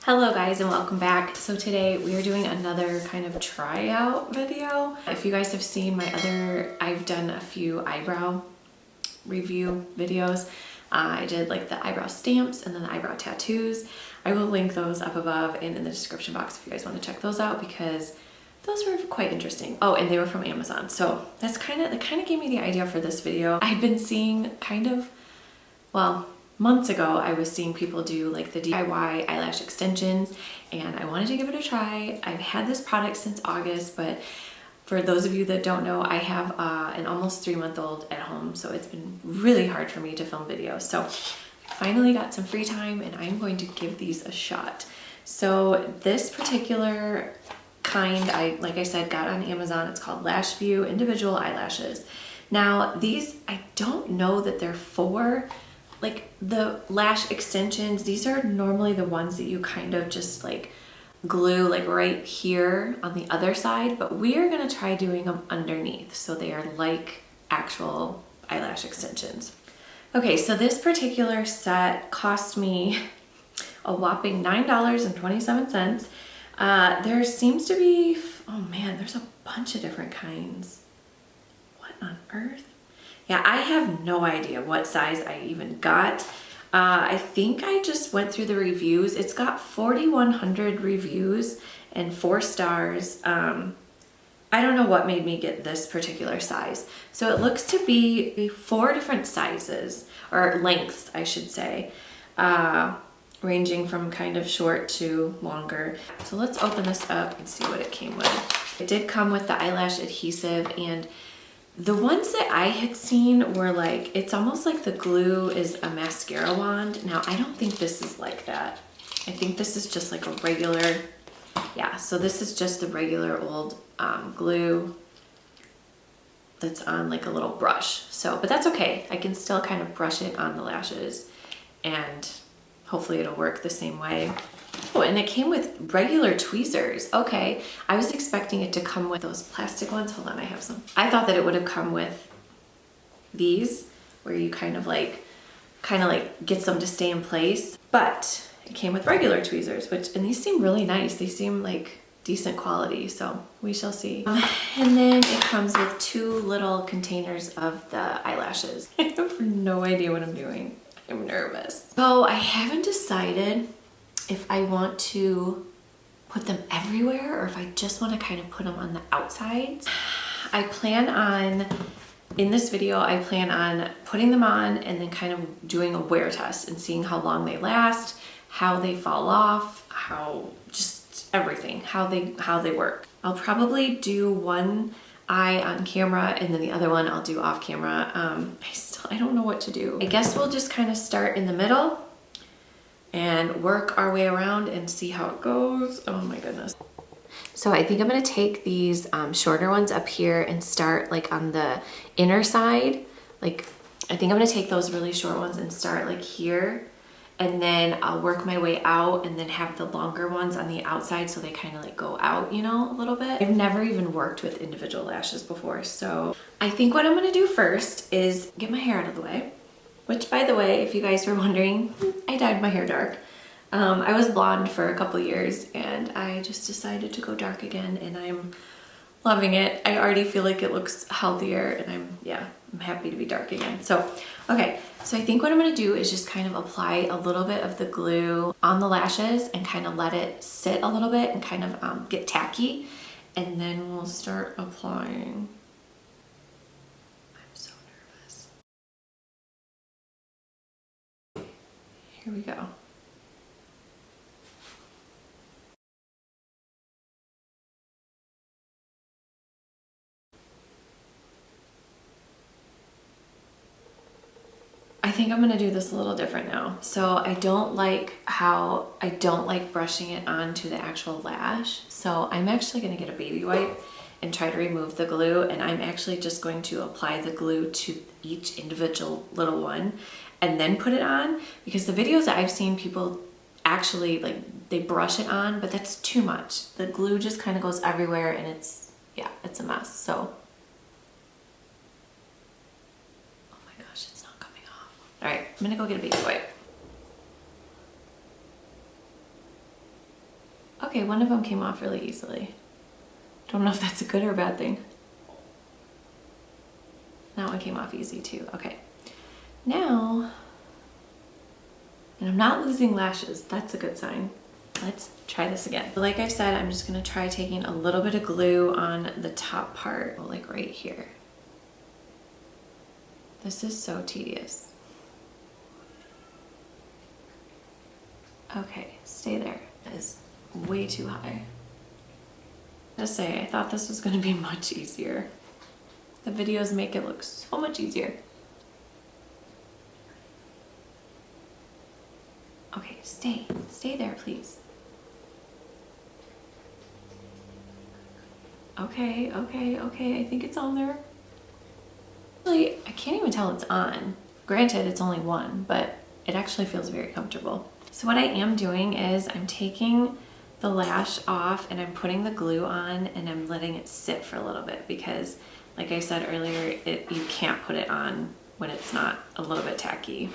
Hello guys and welcome back. So today we are doing another kind of tryout video. If you guys have seen my I've done a few eyebrow review videos. I did like the eyebrow stamps and then the eyebrow tattoos. I will link those up above and in the description box if you guys want to check those out because those were quite interesting. Oh, and they were from Amazon. So that kind of gave me the idea for this video. I've been seeing months ago, I was seeing people do like the DIY eyelash extensions and I wanted to give it a try. I've had this product since August, but for those of you that don't know, I have an almost 3-month-old at home, so it's been really hard for me to film videos. So I finally got some free time and I'm going to give these a shot. So this particular kind, like I said, got on Amazon. It's called Lash View Individual Eyelashes. Now these, I don't know that they're for like the lash extensions. These are normally the ones that you kind of just like glue like right here on the other side, but we are going to try doing them underneath so they are like actual eyelash extensions. Okay, so this particular set cost me a whopping $9.27. There seems to be, oh man, there's a bunch of different kinds. What on earth? Yeah, I have no idea what size I even got. I think I just went through the reviews. It's got 4,100 reviews and 4 stars. I don't know what made me get this particular size. So it looks to be 4 different sizes, or lengths, I should say, ranging from kind of short to longer. So let's open this up and see what it came with. It did come with the eyelash adhesive, and the ones that I had seen were like, it's almost like the glue is a mascara wand. Now, I don't think this is like that. I think this is just like a regular, yeah, so this is just the regular old glue that's on like a little brush. So, but that's okay. I can still kind of brush it on the lashes and hopefully it'll work the same way. Oh, and it came with regular tweezers. Okay, I was expecting it to come with those plastic ones. Hold on, I have some. I thought that it would have come with these, where you kind of like gets them to stay in place. But it came with regular tweezers, and these seem really nice. They seem like decent quality, so we shall see. And then it comes with 2 little containers of the eyelashes. I have no idea what I'm doing. I'm nervous. So I haven't decided if I want to put them everywhere or if I just want to kind of put them on the outsides. In this video, I plan on putting them on and then kind of doing a wear test and seeing how long they last, how they fall off, just everything, how they work. I'll probably do one eye on camera and then the other one I'll do off camera. I don't know what to do. I guess we'll just kind of start in the middle and work our way around and see how it goes. Oh my goodness. So I think I'm gonna take these shorter ones up here and start like on the inner side. Like, I think I'm gonna take those really short ones and start like here, and then I'll work my way out and then have the longer ones on the outside so they kind of like go out, you know, a little bit. I've never even worked with individual lashes before, so I think what I'm gonna do first is get my hair out of the way. Which, by the way, if you guys were wondering, I dyed my hair dark. I was blonde for a couple years and I just decided to go dark again and I'm loving it. I already feel like it looks healthier and I'm happy to be dark again. So, okay, so I think what I'm gonna do is just kind of apply a little bit of the glue on the lashes and kind of let it sit a little bit and kind of get tacky, and then we'll start applying. Here we go. I think I'm gonna do this a little different now. So I don't like brushing it onto the actual lash. So I'm actually gonna get a baby wipe and try to remove the glue, and I'm actually just going to apply the glue to each individual little one and then put it on, because the videos that I've seen, people actually like they brush it on, but that's too much. The glue just kind of goes everywhere and it's a mess. So oh my gosh, it's not coming off. All right, I'm gonna go get a baby wipe. Okay, one of them came off really easily. Don't know if that's a good or a bad thing. That one came off easy too. Okay. Now, and I'm not losing lashes. That's a good sign. Let's try this again. Like I said, I'm just gonna try taking a little bit of glue on the top part, like right here. This is so tedious. Okay, stay there. That is way too high. Just say, I thought this was gonna be much easier. The videos make it look so much easier. Okay, stay there, please. Okay, I think it's on there. Actually, I can't even tell it's on. Granted, it's only one, but it actually feels very comfortable. So what I am doing is I'm taking the lash off and I'm putting the glue on and I'm letting it sit for a little bit because, like I said earlier, you can't put it on when it's not a little bit tacky.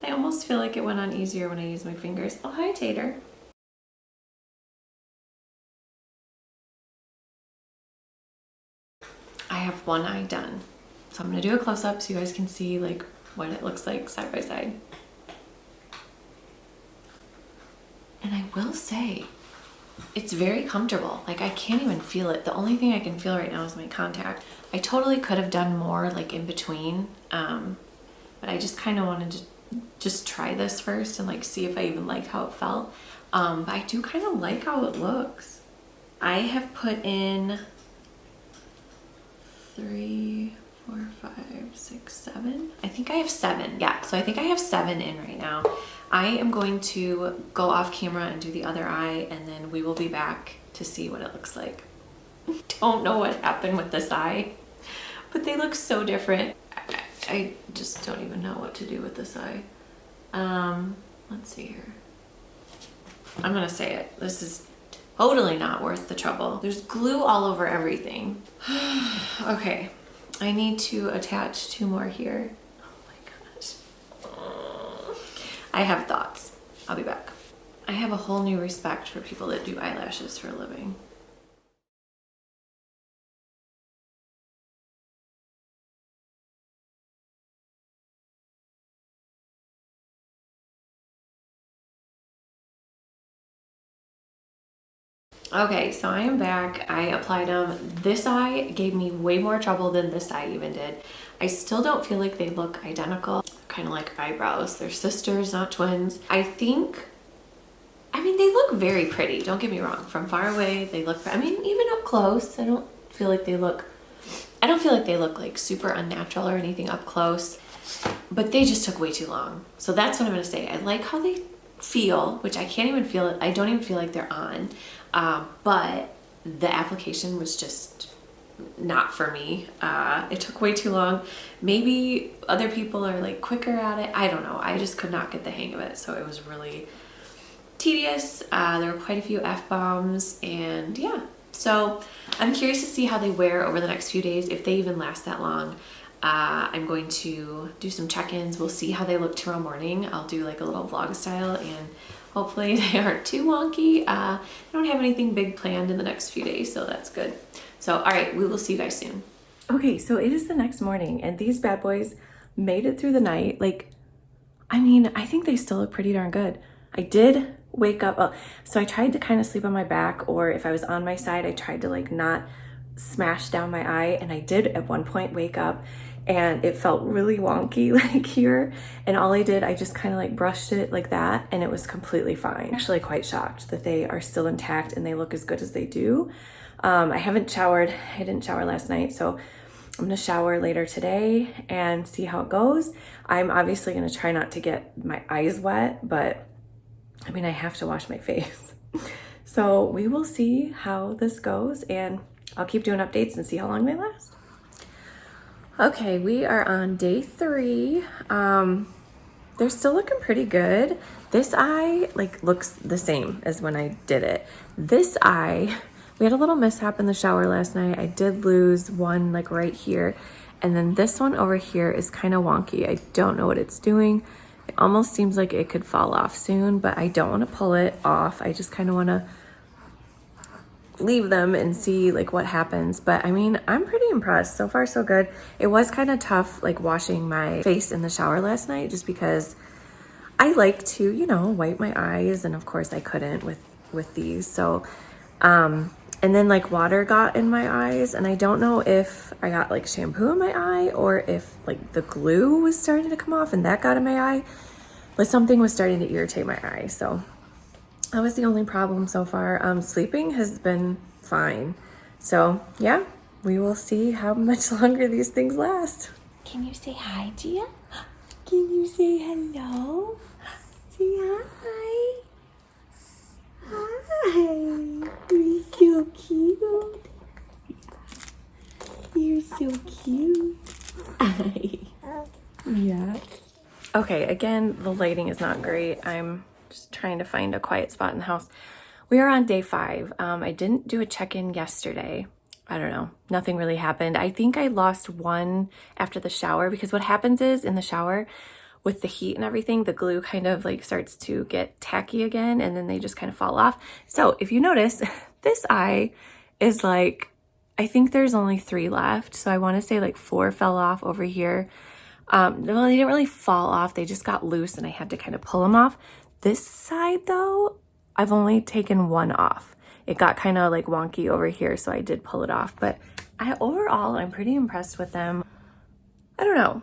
I almost feel like it went on easier when I use my fingers. Oh, hi, Tater. I have one eye done. So I'm gonna do a close-up so you guys can see like what it looks like side by side. And I will say, it's very comfortable. Like I can't even feel it. The only thing I can feel right now is my contact. I totally could have done more like in between, but I just kind of wanted to just try this first and like see if I even liked how it felt. But I do kind of like how it looks. I have put in 3, 4, 5, 6, 7. I think I have 7. Yeah, so I think I have 7 in right now. I am going to go off camera and do the other eye and then we will be back to see what it looks like. Don't know what happened with this eye, but they look so different. I just don't even know what to do with this eye. Let's see here. I'm gonna say it. This is totally not worth the trouble. There's glue all over everything. Okay, I need to attach 2 more here. Oh my gosh. I have thoughts. I'll be back. I have a whole new respect for people that do eyelashes for a living. Okay, so I am back. I applied them. This eye gave me way more trouble than this eye even did. I still don't feel like they look identical. Kind of like eyebrows. They're sisters, not twins. I mean, they look very pretty. Don't get me wrong. From far away, they look, I mean, even up close, I don't feel like they look like super unnatural or anything up close, but they just took way too long. So that's what I'm gonna say. I like how they feel, which I can't even feel it. I don't even feel like they're on. But the application was just not for me. It took way too long. Maybe other people are like quicker at it. I don't know. I just could not get the hang of it. So it was really tedious. There were quite a few F-bombs and yeah. So I'm curious to see how they wear over the next few days, if they even last that long. I'm going to do some check-ins. We'll see how they look tomorrow morning. I'll do like a little vlog style and hopefully they aren't too wonky. I don't have anything big planned in the next few days, so that's good. So, all right, we will see you guys soon. Okay, so it is the next morning and these bad boys made it through the night. Like, I mean, I think they still look pretty darn good. I did wake up, so I tried to kind of sleep on my back, or if I was on my side, I tried to like not smash down my eye, and I did at one point wake up and it felt really wonky like here, and all I did, I just kind of like brushed it like that and it was completely fine. I'm actually quite shocked that they are still intact and they look as good as they do. I haven't showered. I didn't shower last night, so I'm gonna shower later today and see how it goes. I'm obviously gonna try not to get my eyes wet, but I mean, I have to wash my face. So we will see how this goes and I'll keep doing updates and see how long they last. Okay, we are on day 3. They're still looking pretty good. This eye like looks the same as when I did it. This eye, we had a little mishap in the shower last night. I did lose one like right here. And then this one over here is kind of wonky. I don't know what it's doing. It almost seems like it could fall off soon, but I don't want to pull it off. I just kind of want to leave them and see like what happens. But I mean, I'm pretty impressed. So far so good. It was kind of tough like washing my face in the shower last night just because I like to, you know, wipe my eyes, and of course I couldn't with these. So and then like water got in my eyes, and I don't know if I got like shampoo in my eye or if like the glue was starting to come off and that got in my eye, but something was starting to irritate my eye. So that was the only problem so far. Sleeping has been fine. So yeah, we will see how much longer these things last. Can you say hi, Gia? Can you say hello? Say hi. Hi. You're so cute. You're so cute. Yeah. Okay, again, the lighting is not great. I'm just trying to find a quiet spot in the house. We are on day 5. I didn't do a check-in yesterday. I don't know. Nothing really happened. I think I lost one after the shower, because what happens is in the shower with the heat and everything, the glue kind of like starts to get tacky again, and then they just kind of fall off. So if you notice, this eye is like, I think there's only 3 left. So I want to say like 4 fell off over here. Well, they didn't really fall off. They just got loose and I had to kind of pull them off. This side though, I've only taken 1 off. It got kind of like wonky over here, so I did pull it off. But overall, I'm pretty impressed with them. I don't know.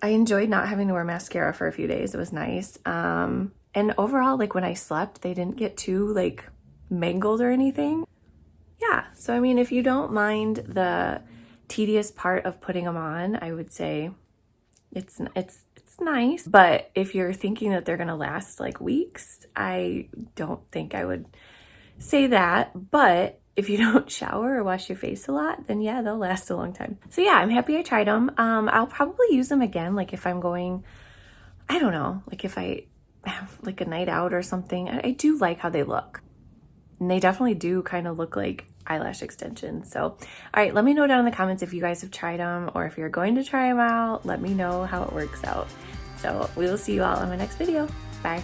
I enjoyed not having to wear mascara for a few days. It was nice. And overall, like when I slept, they didn't get too like mangled or anything. Yeah, so I mean, if you don't mind the tedious part of putting them on, I would say it's nice. But if you're thinking that they're gonna last like weeks, I don't think I would say that. But if you don't shower or wash your face a lot, then yeah, they'll last a long time. So yeah, I'm happy I tried them. I'll probably use them again, like if I'm going, I don't know, like if I have like a night out or something. I do like how they look. And they definitely do kind of look like eyelash extensions. So, all right, let me know down in the comments if you guys have tried them or if you're going to try them out. Let me know how it works out. So we will see you all in my next video. Bye.